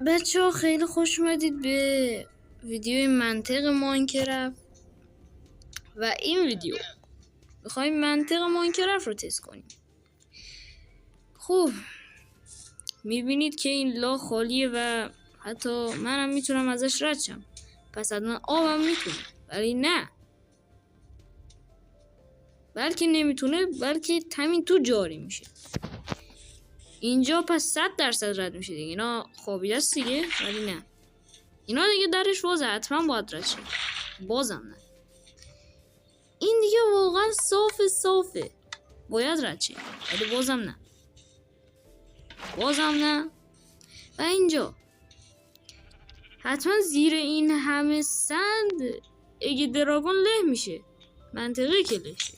بچه ها خیلی خوش اومدید به ویدیوی منطق ماینکرافت. و این ویدیو میخوایم منطق ماینکرافت رو تست کنیم. خب میبینید که این لا خالیه و حتی منم میتونم ازش رد شم. پس حتما آبم میتونه، ولی نه، بلکه نمیتونه، بلکه همین تو جاری میشه اینجا. پس 100% رد میشه دیگه. اینا خوابیده است دیگه، ولی نه، اینا دیگه درش بازه، حتما باید رد شه. بازم نه، این دیگه واقعا صافه، باید رد شه، ولی بازم نه. و اینجا حتما زیر این همه سند اگه دراگون له میشه، منطقی که له شه،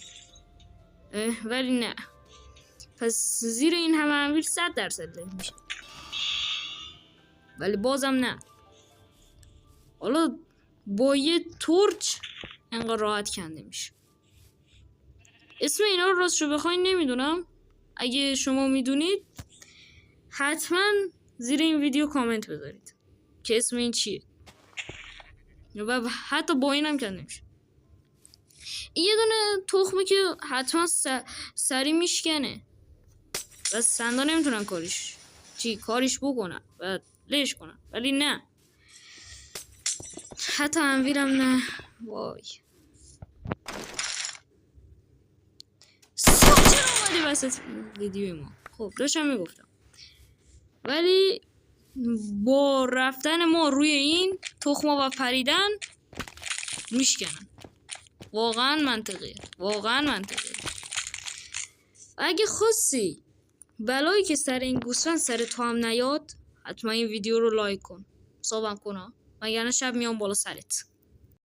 ولی نه. پس زیر این همه انویر 100% له میشه، ولی بازم نه. حالا با یه تورچ انقدر راحت کنده میشه. اسم اینا رو راست رو بخواین نمیدونم. اگه شما میدونید حتما زیر این ویدیو کامنت بذارید که اسم این چیه، و حتی با اینم کنده میشه. این یه دونه تخمه که حتما سری میشکنه و سندا نمیتونن کاریش بکنن و لیش کنن، ولی نه، حتی انویرم نه. وای چرا اومدی وسط ویدیوی ما؟ خب داشتم میگفتم، ولی با رفتن ما روی این تخما و پریدن میشکنن. واقعا منطقیه. اگه خواستی بلایی که سر این گوسفند سر تو هم نیاد، حتما این ویدیو رو لایک کن، حسابم کن، وگرنه شب میام بالا سرت.